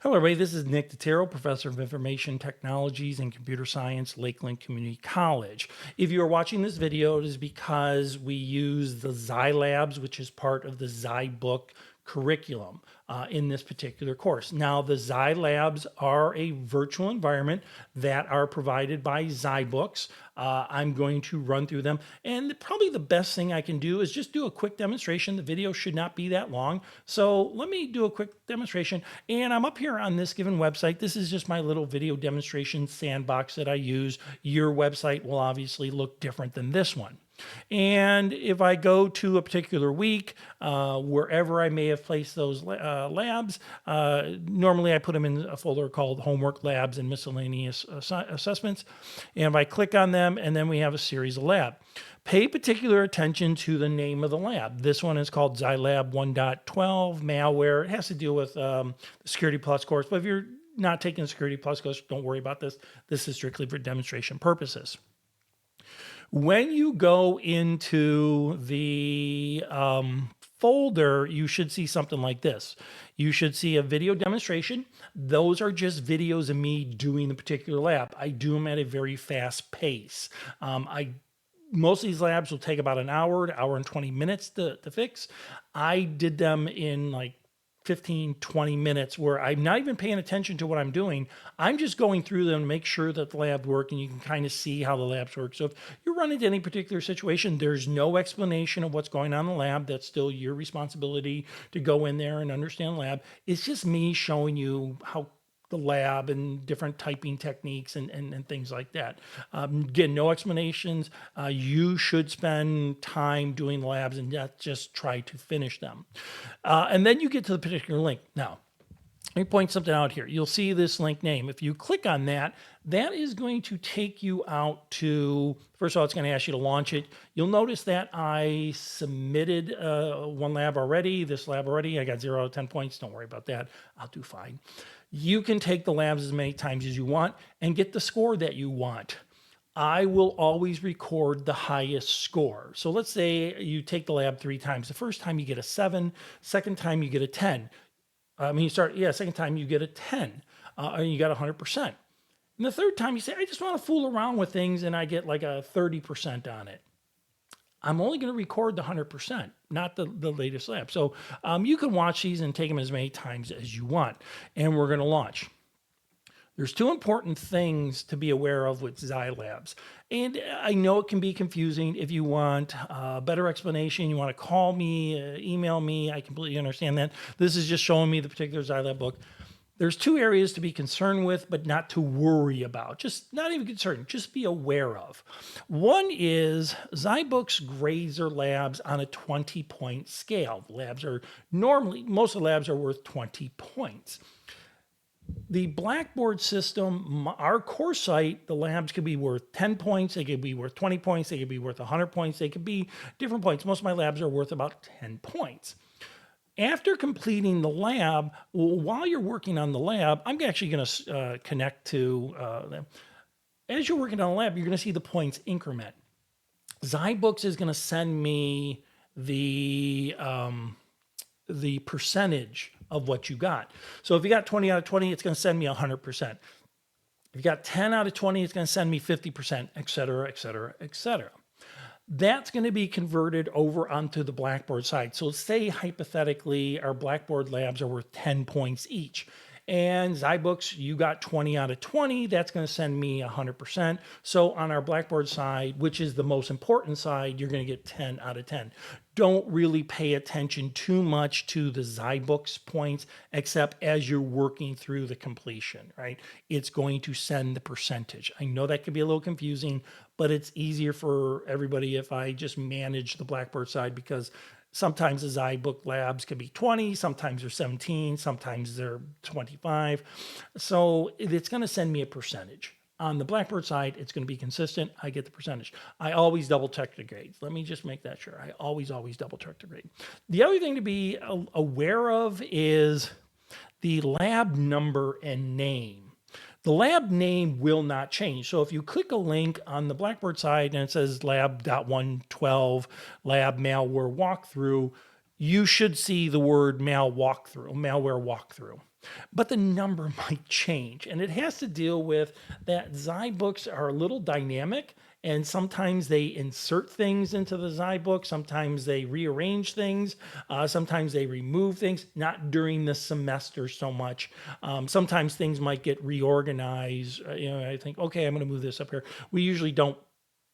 Hello, everybody. This is Nick Totaro, Professor of Information Technologies and Computer Science, Lakeland Community College. If you are watching this video, it is because we use the zyLabs, which is part of the zyBook curriculum in this particular course. Now, the zyLabs are a virtual environment that are provided by zyBooks. I'm going to run through them, and probably the best thing I can do is just do a quick demonstration. The video should not be that long, so let me do a quick demonstration. And I'm up here on this given website. This is just my little video demonstration sandbox that I use. Your website will obviously look different than this one. And if I go to a particular week, wherever I may have placed those labs, normally I put them in a folder called Homework, Labs, and Miscellaneous Assessments. And if I click on them, and then we have a series of lab. Pay particular attention to the name of the lab. This one is called zyLab 1.12 malware. It has to deal with the Security Plus course, but if you're not taking the Security Plus course, don't worry about this. This is strictly for demonstration purposes. When you go into the folder, you should see something like this. You should see a video demonstration. Those are just videos of me doing the particular lab. I do them at a very fast pace. Most of these labs will take about an hour and 20 minutes to fix. I did them in like 15, 20 minutes where I'm not even paying attention to what I'm doing. I'm just going through them to make sure that the labs work, and you can kind of see how the labs work. So if you run into any particular situation, there's no explanation of what's going on in the lab. That's still your responsibility to go in there and understand the lab. It's just me showing you how the lab and different typing techniques and things like that. Again, no explanations. You should spend time doing the labs and not just try to finish them. And then you get to the particular link. Now, let me point something out here. You'll see this link name. If you click on that, that is going to take you out to, first of all, it's going to ask you to launch it. You'll notice that I submitted one lab already, this lab already. I got 0 out of 10 points. Don't worry about that. I'll do fine. You can take the labs as many times as you want and get the score that you want. I will always record the highest score. So let's say you take the lab 3 times. The first time you get a 7, second time you get a 10. Second time you get a 10, and you got 100%. And the third time you say, I just want to fool around with things, and I get like a 30% on it. I'm only going to record the 100%, not the latest lab. So you can watch these and take them as many times as you want. And we're going to launch. There's 2 important things to be aware of with zyLabs. And I know it can be confusing. If you want a better explanation, you want to call me, email me, I completely understand that. This is just showing me the particular zyLab book. There's 2 areas to be concerned with, but not to worry about. Just not even concerned, just be aware of. One is zyBooks grades their labs on a 20-point scale. Labs are normally, most of the labs are worth 20 points. The Blackboard system, our course site, the labs could be worth 10 points. They could be worth 20 points. They could be worth 100 points. They could be different points. Most of my labs are worth about 10 points. After completing the lab, while you're working on the lab, I'm actually going to connect to them. As you're working on the lab, you're going to see the points increment. zyBooks is going to send me the percentage of what you got. So if you got 20 out of 20, it's going to send me 100%. If you got 10 out of 20, it's going to send me 50%, et cetera, et cetera, et cetera. That's going to be converted over onto the Blackboard side. So say hypothetically our Blackboard labs are worth 10 points each. And zyBooks, you got 20 out of 20. That's going to send me 100%. So on our Blackboard side, which is the most important side, you're going to get 10 out of 10. Don't really pay attention too much to the zyBooks points, except as you're working through the completion, right? It's going to send the percentage. I know that can be a little confusing, but it's easier for everybody if I just manage the Blackboard side, because sometimes the zyBook labs can be 20, sometimes they're 17, sometimes they're 25. So it's going to send me a percentage. On the Blackboard side, it's going to be consistent. I get the percentage. I always double check the grades. Let me just make that sure. I always double check the grade. The other thing to be aware of is the lab number and name. The lab name will not change. So if you click a link on the Blackboard side and it says lab.112 lab malware walkthrough, you should see the word malware walkthrough. but the number might change. And it has to deal with that zyBooks are a little dynamic, and sometimes they insert things into the zyBook, sometimes they rearrange things, sometimes they remove things, not during the semester so much. Sometimes things might get reorganized. I think, okay, I'm going to move this up here. We usually don't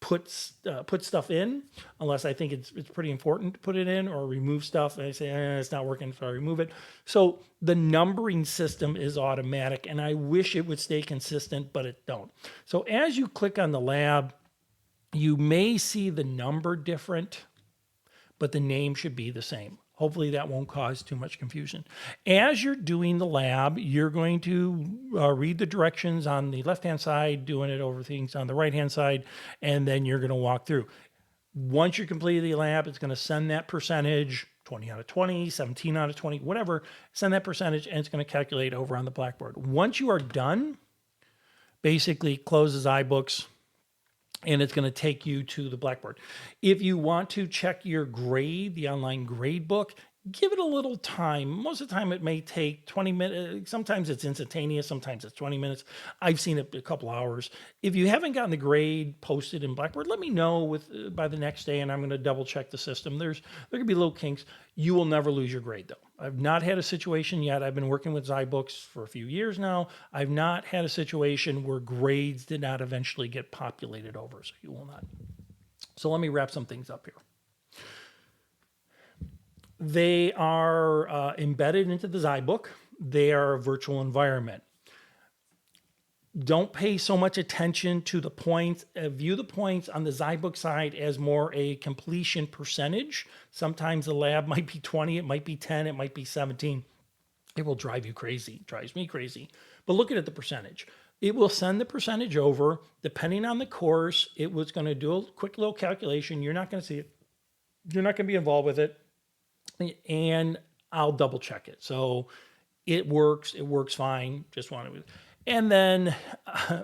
put stuff in unless I think it's pretty important to put it in, or remove stuff and I say it's not working, so I remove it. So the numbering system is automatic, and I wish it would stay consistent, but it don't. So as you click on the lab, you may see the number different, but the name should be the same. Hopefully that won't cause too much confusion. As you're doing the lab, you're going to read the directions on the left-hand side, doing it over things on the right-hand side, and then you're going to walk through. Once you complete the lab, it's going to send that percentage, 20 out of 20, 17 out of 20, whatever, send that percentage, and it's going to calculate over on the blackboard. Once you are done, basically close the zyBooks, and it's going to take you to the blackboard. If you want to check your grade, the online grade book, give it a little time. Most of the time it may take 20 minutes. Sometimes it's instantaneous, sometimes it's 20 minutes. I've seen it a couple hours. If you haven't gotten the grade posted in Blackboard, let me know by the next day, and I'm going to double check the system. There could be little kinks. You will never lose your grade though. I've not had a situation yet. I've been working with zyBooks for a few years now. I've not had a situation where grades did not eventually get populated over, so you will not. So let me wrap some things up here. They are embedded into the zyBook. They are a virtual environment. Don't pay so much attention to the points. View the points on the zyBook side as more a completion percentage. Sometimes the lab might be 20, it might be 10, it might be 17. It will drive you crazy. It drives me crazy. But look at the percentage. It will send the percentage over. Depending on the course, it was going to do a quick little calculation. You're not going to see it. You're not going to be involved with it. And I'll double check it. So it works fine. Just wanted to, and then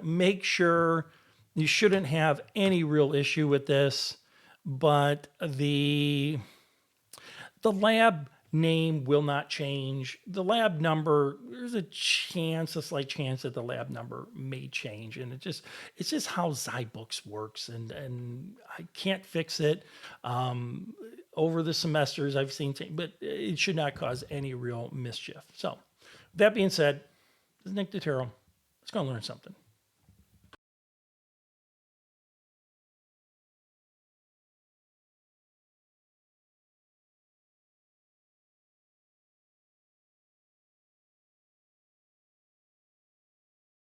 make sure you shouldn't have any real issue with this, but the lab name will not change. The lab number, there's a slight chance that the lab number may change. And it's just how zyBooks works, and I can't fix it. Over the semesters I've seen, but it should not cause any real mischief. So that being said, this is Nick Dotero. Let's go learn something.